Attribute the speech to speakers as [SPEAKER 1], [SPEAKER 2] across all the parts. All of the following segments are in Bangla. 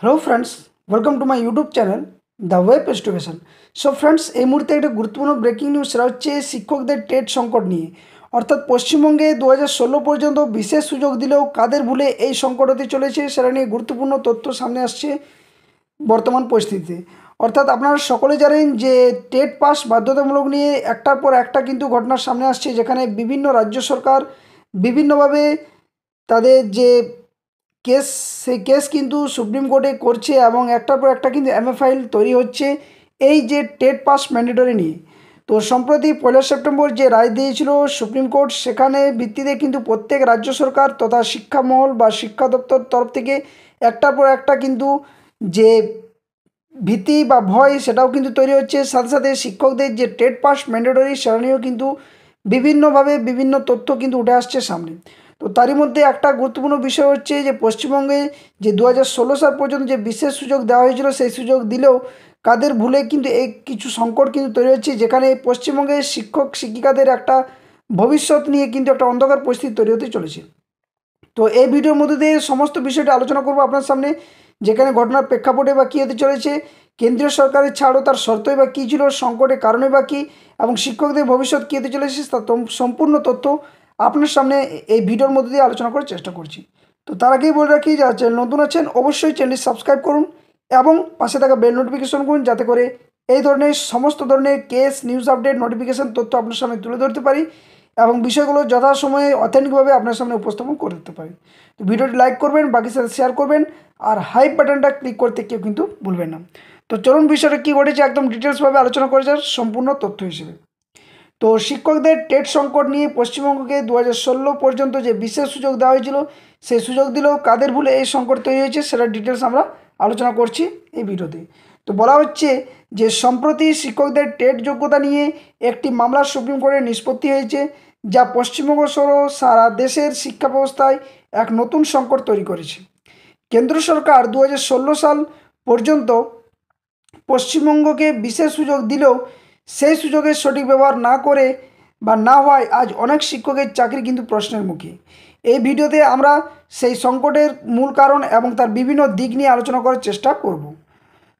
[SPEAKER 1] Hello friends, welcome to my YouTube channel the web education. So friends, এই মুহূর্তে একটা গুরুত্বপূর্ণ ব্রেকিং নিউজ সেটা হচ্ছে শিক্ষকদের টেট সংকট নিয়ে। অর্থাৎ পশ্চিমবঙ্গে 2016 পর্যন্ত বিশেষ সুযোগ দিলেও কাদের ভুলে এই সংকট হতে চলেছে সেটা নিয়ে গুরুত্বপূর্ণ তথ্য সামনে আসছে বর্তমান পরিস্থিতিতে। অর্থাৎ আপনারা সকলে জানেন যে টেট পাস বাধ্যতামূলক নিয়ে একটার পর একটা কিন্তু ঘটনার সামনে আসছে, যেখানে বিভিন্ন রাজ্য সরকার বিভিন্নভাবে তাদের যে কেস সেই কেস কিন্তু সুপ্রিম কোর্টে করছে এবং একটার পর একটা কিন্তু এমএ ফাইল তৈরি হচ্ছে এই যে টেট পাস ম্যান্ডেটরি নিয়ে। তো সম্প্রতি 1 সেপ্টেম্বর যে রায় দিয়েছিল সুপ্রিম কোর্ট, সেখানে ভিত্তিতে কিন্তু প্রত্যেক রাজ্য সরকার তথা শিক্ষা মহল বা শিক্ষা দপ্তর তরফ থেকে একটার পর একটা কিন্তু যে ভীতি বা ভয় সেটাও কিন্তু তৈরি হচ্ছে। সাথে সাথে শিক্ষকদের যে টেট পাস ম্যান্ডেটরি সেটা নিয়েও কিন্তু বিভিন্নভাবে বিভিন্ন তথ্য কিন্তু উঠে আসছে সামনে। তো তারই মধ্যে একটা গুরুত্বপূর্ণ বিষয় হচ্ছে যে পশ্চিমবঙ্গে যে 2016 সাল পর্যন্ত যে বিশেষ সুযোগ দেওয়া হয়েছিল, সেই সুযোগ দিলেও কাদের ভুলে কিন্তু এই কিছু সংকট কিন্তু তৈরি হচ্ছে, যেখানে পশ্চিমবঙ্গের শিক্ষক শিক্ষিকাদের একটা ভবিষ্যৎ নিয়ে কিন্তু একটা অন্ধকার পরিস্থিতি তৈরি হতে চলেছে। তো এই ভিডিওর মধ্যে দিয়ে সমস্ত বিষয়টা আলোচনা করব আপনার সামনে, যেখানে ঘটনার প্রেক্ষাপটে বা কী হতে চলেছে, কেন্দ্রীয় সরকারের ছাড়ও তার শর্তই বা কী ছিল, সংকটের কারণে বা কী, এবং শিক্ষকদের ভবিষ্যৎ কী হতে চলেছে তার সম্পূর্ণ তথ্য আপনার সামনে এই ভিডিওর মধ্যে দিয়ে আলোচনা করার চেষ্টা করছি। তো তার আগেই বলে রাখি, যারা চ্যানেল নতুন আছেন অবশ্যই চ্যানেলটি সাবস্ক্রাইব করুন এবং পাশে থাকা বেল নোটিফিকেশন করুন, যাতে করে এই ধরনের সমস্ত ধরনের কেস নিউজ আপডেট নোটিফিকেশন তথ্য আপনার সামনে তুলে ধরতে পারি এবং বিষয়গুলো যথাসময়ে অথেন্টিকভাবে আপনার সামনে উপস্থাপন করে দিতে পারি। তো ভিডিওটি লাইক করবেন, বাকি সাথে শেয়ার করবেন, আর হাইপ বাটনটা ক্লিক করতে কেউ কিন্তু ভুলবেন না। তো চলুন বিষয়টা কী ঘটেছে একদম ডিটেলসভাবে আলোচনা করা যাক সম্পূর্ণ তথ্য হিসেবে। তো শিক্ষকদের টেট সংকট নিয়ে পশ্চিমবঙ্গকে 2016 পর্যন্ত যে বিশেষ সুযোগ দেওয়া হয়েছিল, সেই সুযোগ দিলেও কাদের ভুলে এই সংকট তৈরি হয়েছে সেটা ডিটেলস আমরা আলোচনা করছি এই ভিডিওতে। তো বলা হচ্ছে যে সম্প্রতি শিক্ষকদের টেট যোগ্যতা নিয়ে একটি মামলা সুপ্রিম কোর্টে নিষ্পত্তি হয়েছে, যা পশ্চিমবঙ্গ সহ সারা দেশের শিক্ষা ব্যবস্থায় এক নতুন সংকট তৈরি করেছে। কেন্দ্র সরকার 2016 সাল পর্যন্ত পশ্চিমবঙ্গকে বিশেষ সুযোগ দিলেও সেই সুযোগের সঠিক ব্যবহার না করে বা না হওয়ায় আজ অনেক শিক্ষকের চাকরি কিন্তু প্রশ্নের মুখে। এই ভিডিওতে আমরা সেই সংকটের মূল কারণ এবং তার বিভিন্ন দিক নিয়ে আলোচনা করার চেষ্টা করব।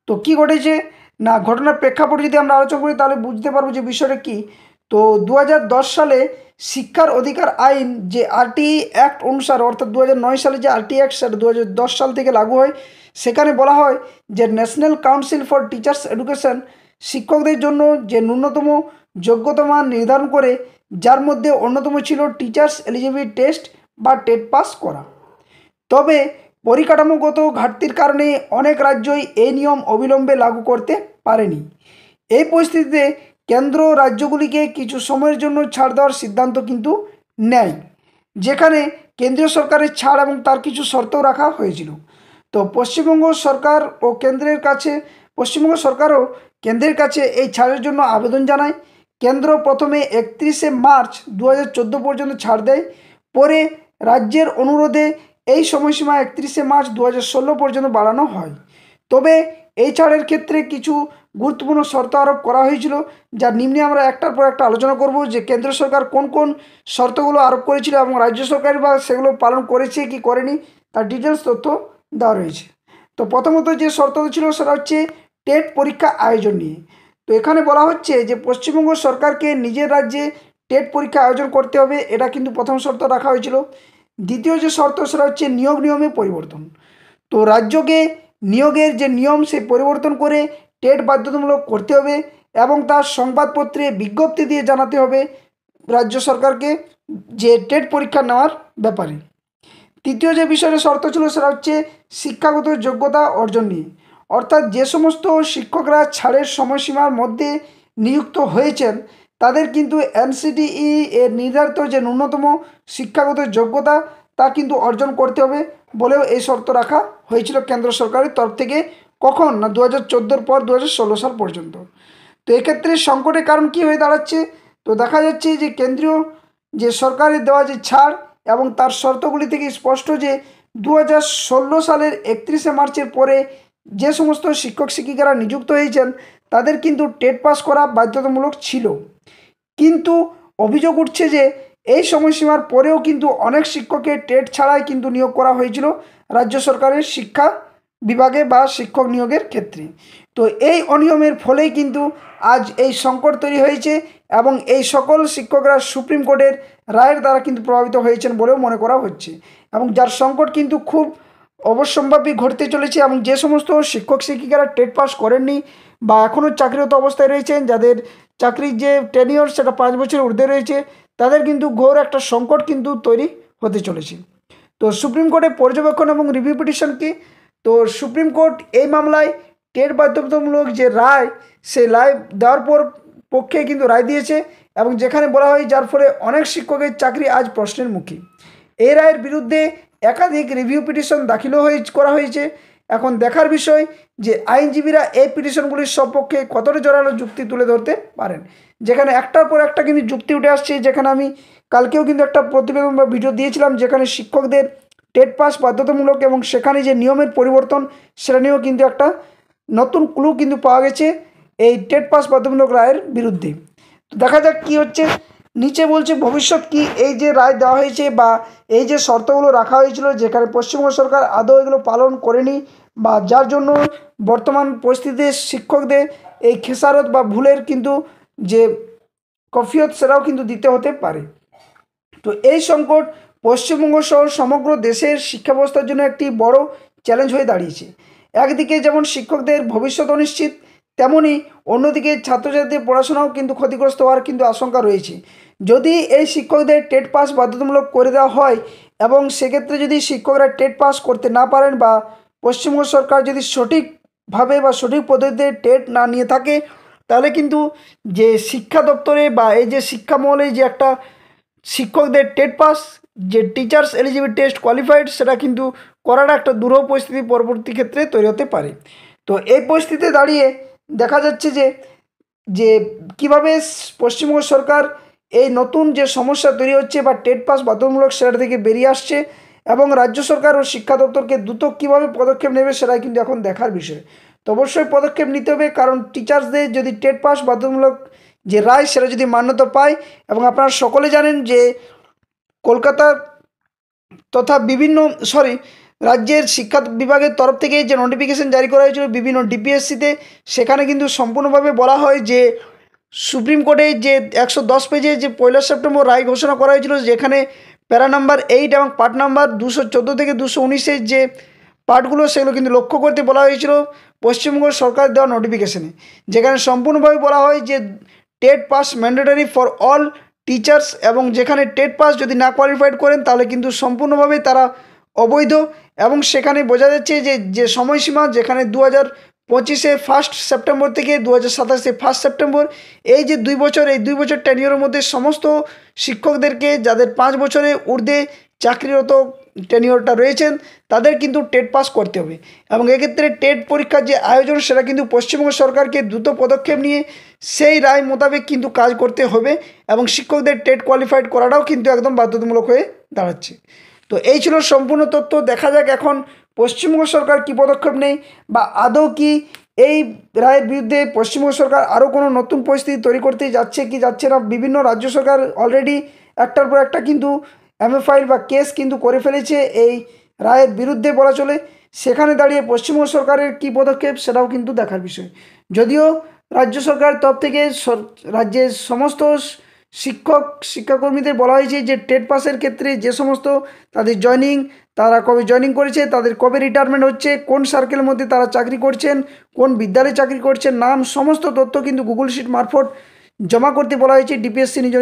[SPEAKER 1] তো কি ঘটেছে না, ঘটনার প্রেক্ষাপটে যদি আমরা আলোচনা করি তাহলে বুঝতে পারবো যে বিষয়টা কী। তো 2010 সালে শিক্ষার অধিকার আইন যে আরটিই অ্যাক্ট অনুসারে, অর্থাৎ 2009 সালে যে আরটিই অ্যাক্ট সেটা 2010 সাল থেকে লাগু হয়। সেখানে বলা হয় যে national council for teachers education শিক্ষকদের জন্য যে ন্যূনতম যোগ্যতা মান নির্ধারণ করে, যার মধ্যে অন্যতম ছিল টিচার্স এলিজিবিলিটি টেস্ট বা টেট পাস করা। তবে পরিকাঠামোগত ঘাটতির কারণে অনেক রাজ্যই এই নিয়ম অবিলম্বে লাগু করতে পারেনি। এই পরিস্থিতিতে কেন্দ্র রাজ্যগুলিকে কিছু সময়ের জন্য ছাড় দেওয়ার সিদ্ধান্ত কিন্তু নেয়, যেখানে কেন্দ্রীয় সরকারের ছাড় এবং তার কিছু শর্তও রাখা হয়েছিল। তো পশ্চিমবঙ্গ সরকারও কেন্দ্রের কাছে এই ছাড়ের জন্য আবেদন জানায়। কেন্দ্র প্রথমে 31 মার্চ 2014 পর্যন্ত ছাড় দেয়, পরে রাজ্যের অনুরোধে এই সময়সীমা 31 মার্চ 2016 পর্যন্ত বাড়ানো হয়। তবে এই ছাড়ের ক্ষেত্রে কিছু গুরুত্বপূর্ণ শর্ত আরোপ করা হয়েছিল, যার নিম্নে আমরা একটার পর একটা আলোচনা করব যে কেন্দ্র সরকার কোন কোন শর্তগুলো আরোপ করেছিল এবং রাজ্য সরকার বা সেগুলো পালন করেছে কি করেনি তার ডিটেলস তথ্য দেওয়া রয়েছে। তো প্রথমত যে শর্ত ছিল সেটা হচ্ছে টেট পরীক্ষা আয়োজন নিয়ে। তো এখানে বলা হচ্ছে যে পশ্চিমবঙ্গ সরকারকে নিজের রাজ্যে টেট পরীক্ষা আয়োজন করতে হবে, এটা কিন্তু প্রথম শর্ত রাখা হয়েছিল। দ্বিতীয় যে শর্ত সেটা হচ্ছে নিয়োগ নিয়মে পরিবর্তন। তো রাজ্যকে নিয়োগের যে নিয়ম সেই পরিবর্তন করে টেট বাধ্যতামূলক করতে হবে এবং তার সংবাদপত্রে বিজ্ঞপ্তি দিয়ে জানাতে হবে রাজ্য সরকারকে যে টেট পরীক্ষা নেওয়ার ব্যাপারে। তৃতীয় যে বিষয়টা শর্ত ছিল সেটা হচ্ছে শিক্ষাগত যোগ্যতা অর্জন নিয়ে। অর্থাৎ যে সমস্ত শিক্ষকরা ছাড়ের সময়সীমার মধ্যে নিযুক্ত হয়েছেন তাদের কিন্তু এনসিটিই এর নির্ধারিত যে ন্যূনতম শিক্ষাগত যোগ্যতা তা কিন্তু অর্জন করতে হবে বলেও এই শর্ত রাখা হয়েছিল কেন্দ্র সরকারের তরফ থেকে। কখন না 2014 পর 2016 সাল পর্যন্ত। তো এক্ষেত্রে সংকটের কারণ কী হয়ে দাঁড়াচ্ছে, তো দেখা যাচ্ছে যে কেন্দ্রীয় যে সরকারের দেওয়া যে ছাড় এবং তার শর্তগুলি থেকে স্পষ্ট যে 2016 সালের 31 মার্চের পরে যে সমস্ত শিক্ষক শিক্ষিকারা নিযুক্ত হয়েছেন তাদের কিন্তু টেট পাস করা বাধ্যতামূলক ছিল। কিন্তু অভিযোগ উঠছে যে এই সময়সীমার পরেও কিন্তু অনেক শিক্ষকের টেট ছাড়াই কিন্তু নিয়োগ করা হয়েছিল রাজ্য সরকারের শিক্ষা বিভাগে বা শিক্ষক নিয়োগের ক্ষেত্রে। তো এই অনিয়মের ফলেই কিন্তু আজ এই সংকট তৈরি হয়েছে এবং এই সকল শিক্ষকরা সুপ্রিম কোর্টের রায়ের দ্বারা কিন্তু প্রভাবিত হয়েছেন বলেও মনে করা হচ্ছে এবং যার সংকট কিন্তু খুব অবশ্যম্ভাবী ঘটতে চলেছে এবং যে সমস্ত শিক্ষক শিক্ষিকারা টেট পাস করেননি বা এখনও চাকরিরত অবস্থায় রয়েছেন, যাদের চাকরির যে টেনিওর সেটা 5 বছরের ঊর্ধ্বে রয়েছে, তাদের কিন্তু ঘোর একটা সংকট কিন্তু তৈরি হতে চলেছে। তো সুপ্রিম কোর্টে পর্যবেক্ষণ এবং রিভিউ পিটিশন কি? তো সুপ্রিম কোর্ট এই মামলায় টেট বাধ্যতামূলক যে রায়, সেই রায় দেওয়ার পক্ষে কিন্তু রায় দিয়েছে এবং যেখানে বলা হয় যার ফলে অনেক শিক্ষকের চাকরি আজ প্রশ্নের মুখে। এই রায়ের বিরুদ্ধে একাধিক রিভিউ পিটিশন দাখিলও করা হয়েছে। এখন দেখার বিষয় যে আইনজীবীরা এই পিটিশনগুলির সপক্ষে কতটা জোরালো যুক্তি তুলে ধরতে পারেন, যেখানে একটার পর একটা কিন্তু যুক্তি উঠে আসছে। যেখানে আমি কালকেও কিন্তু একটা প্রতিবেদন বা ভিডিও দিয়েছিলাম, যেখানে শিক্ষকদের টেট পাস বাধ্যতামূলক এবং সেখানে যে নিয়মের পরিবর্তন সেটা নিয়েও কিন্তু একটা নতুন ক্লু কিন্তু পাওয়া গেছে এই টেট পাস বাধ্যতামূলক রায়ের বিরুদ্ধে। তো দেখা যাক কী হচ্ছে। নিচে বলছে ভবিষ্যৎ কি, এই যে রায় দেওয়া হয়েছে বা এই যে শর্তগুলো রাখা হয়েছিল যেখানে পশ্চিমবঙ্গ সরকার আদৌ এগুলো পালন করেনি বা যার জন্য বর্তমান পরিস্থিতিতে শিক্ষকদের এই খেসারত বা ভুলের কিন্তু যে কফিয়ত সেটাও কিন্তু দিতে হতে পারে। তো এই সংকট পশ্চিমবঙ্গ সহ সমগ্র দেশের শিক্ষা ব্যবস্থার জন্য একটি বড় চ্যালেঞ্জ হয়ে দাঁড়িয়েছে। একদিকে যেমন শিক্ষকদের ভবিষ্যৎ অনিশ্চিত, তেমনি অন্যদিকে ছাত্রছাত্রীদের পড়াশোনাও কিন্তু ক্ষতিগ্রস্ত হওয়ার কিন্তু আশঙ্কা রয়েছে। যদি এই শিক্ষকদের টেট পাস বাধ্যতামূলক করে দেওয়া হয় এবং সেক্ষেত্রে যদি শিক্ষকরা টেট পাস করতে না পারেন বা পশ্চিমবঙ্গ সরকার যদি সঠিকভাবে বা সঠিক পদ্ধতিতে টেট না নিয়ে থাকে, তাহলে কিন্তু যে শিক্ষা দপ্তরে বা এই যে শিক্ষা মহলে যে একটা শিক্ষকদের টেট পাস যে টিচার্স এলিজিবিলিটি টেস্ট কোয়ালিফাইড সেটা কিন্তু করাটা একটা দুরূহ পরিস্থিতি পরবর্তী ক্ষেত্রে তৈরি হতে পারে। তো এই পরিস্থিতিতে দাঁড়িয়ে দেখা যাচ্ছে যে যে কীভাবে পশ্চিমবঙ্গ সরকার এই নতুন যে সমস্যা তৈরি হচ্ছে বা টেট পাস বাধ্যতামূলক সেটা থেকে বেরিয়ে আসছে এবং রাজ্য সরকার ও শিক্ষা দপ্তরকে দ্রুত কীভাবে পদক্ষেপ নেবে সেটাই কিন্তু এখন দেখার বিষয়। তো অবশ্যই পদক্ষেপ নিতে হবে, কারণ টিচার্সদের যদি টেট পাস বাধ্যতামূলক যে রায় সেটা যদি মান্যতা পায়, এবং আপনারা সকলে জানেন যে কলকাতা তথা বিভিন্ন রাজ্যের শিক্ষা বিভাগের তরফ থেকে যে নোটিফিকেশন জারি করা হয়েছিল বিভিন্ন ডিপিএসসিতে, সেখানে কিন্তু সম্পূর্ণভাবে বলা হয় যে সুপ্রিম কোর্টে যে 110 পেজে যে 1 সেপ্টেম্বর রায় ঘোষণা করা হয়েছিল, যেখানে প্যারা নাম্বার 8 এবং পার্ট নাম্বার 214 থেকে 219-এর যে পার্টগুলো সেগুলো কিন্তু লক্ষ্য করতে বলা হয়েছিল পশ্চিমবঙ্গ সরকার দেওয়া নোটিফিকেশনে, যেখানে সম্পূর্ণভাবে বলা হয় যে TET pass mandatory for all teachers এবং যেখানে টেট পাস যদি না কোয়ালিফাইড করেন তাহলে কিন্তু সম্পূর্ণভাবে তারা অবৈধ। এবং সেখানে বোঝা যাচ্ছে যে যে সময়সীমা যেখানে 2025-এ 1 সেপ্টেম্বর থেকে 2027-এ 1 সেপ্টেম্বর, এই যে 2 বছর, এই 2 বছর টেনিয়রের মধ্যে সমস্ত শিক্ষকদেরকে যাদের 5 বছরের ঊর্ধ্বে চাকরিরত টেনিয়রটা রয়েছেন তাদের কিন্তু টেট পাস করতে হবে এবং এক্ষেত্রে টেট পরীক্ষার যে আয়োজন সেটা কিন্তু পশ্চিমবঙ্গ সরকারকে দ্রুত পদক্ষেপ নিয়ে সেই রায় মোতাবেক কিন্তু কাজ করতে হবে এবং শিক্ষকদের টেট কোয়ালিফাইড করাটাও কিন্তু একদম বাধ্যতামূলক হয়ে দাঁড়াচ্ছে। তো এই ছিল সম্পূর্ণ তথ্য। দেখা যাক এখন পশ্চিমবঙ্গ সরকার কী পদক্ষেপ নেয় বা আদৌ কি এই রায়ের বিরুদ্ধে পশ্চিমবঙ্গ সরকার আরও কোনো নতুন পরিস্থিতি তৈরি করতে যাচ্ছে কি যাচ্ছে না। বিভিন্ন রাজ্য সরকার অলরেডি একটার পর একটা কিন্তু এমএ ফাইল বা কেস কিন্তু করে ফেলেছে এই রায়ের বিরুদ্ধে বলা চলে। সেখানে দাঁড়িয়ে পশ্চিমবঙ্গ সরকারের কী পদক্ষেপ সেটাও কিন্তু দেখার বিষয়। যদিও রাজ্য সরকারের তরফ থেকে রাজ্যের সমস্ত শিক্ষাকর্মীদের বলা হয়েছে যে টেট পাসের ক্ষেত্রে যে সমস্ত তাদের তারা কবে জয়েনিং করেছে, তাদের কবে রিটায়ারমেন্ট হচ্ছে, কোন সার্কেলের মধ্যে তারা চাকরি করছেন, কোন বিদ্যালয়ে চাকরি করছেন, নাম সমস্ত তথ্য কিন্তু গুগল শিট মারফত জমা করতে বলা হয়েছে ডিপিএসসি নিজ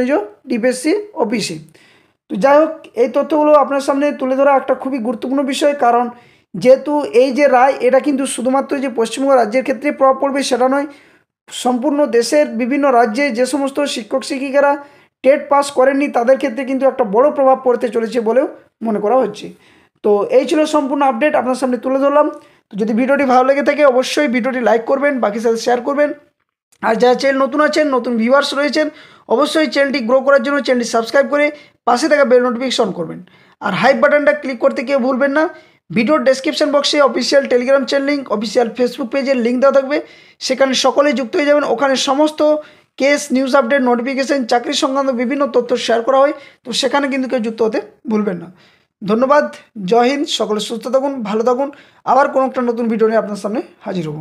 [SPEAKER 1] ডিপিএসসি অফিসে। তো যাই হোক, এই তথ্যগুলো আপনার সামনে তুলে ধরা একটা খুবই গুরুত্বপূর্ণ বিষয়, কারণ যেহেতু এই যে রায় এটা কিন্তু শুধুমাত্র যে পশ্চিমবঙ্গ রাজ্যের ক্ষেত্রে প্রভাব পড়বে সেটা নয়, সম্পূর্ণ দেশের বিভিন্ন রাজ্যে যে সমস্ত শিক্ষক শিক্ষিকারা টেট পাস করেননি তাদের ক্ষেত্রে কিন্তু একটা বড় প্রভাব পড়তে চলেছে বলেও মনে করা হচ্ছে। তো এই ছিল সম্পূর্ণ আপডেট আপনার সামনে তুলে ধরলাম। তো যদি ভিডিওটি ভালো লেগে থাকে অবশ্যই ভিডিওটি লাইক করবেন, বাকি সাথে শেয়ার করবেন, আর যারা চ্যানেল নতুন আছেন, নতুন ভিউয়ার্স রয়েছেন, অবশ্যই চ্যানেলটি গ্রো করার জন্য চ্যানেলটি সাবস্ক্রাইব করে পাশে থাকা বেল নোটিফিকেশন করবেন আর হাইপ বাটনটা ক্লিক করতে কেউ ভুলবেন না। ভিডিওর ডেসক্রিপশন বক্সে official Telegram channel link, official Facebook পেজের লিঙ্ক দেওয়া থাকবে, সেখানে সকলেই যুক্ত হয়ে যাবেন। ওখানে সমস্ত কেস, নিউজ আপডেট, নোটিফিকেশন, চাকরি সংক্রান্ত বিভিন্ন তথ্য শেয়ার করা হয়, তো সেখানে কিন্তু কেউ যুক্ত হতে ভুলবেন না। ধন্যবাদ। জয় হিন্দ। সকলে সুস্থ থাকুন, ভালো থাকুন। আবার কোনো একটা নতুন ভিডিও নিয়ে আপনার সামনে হাজির হব।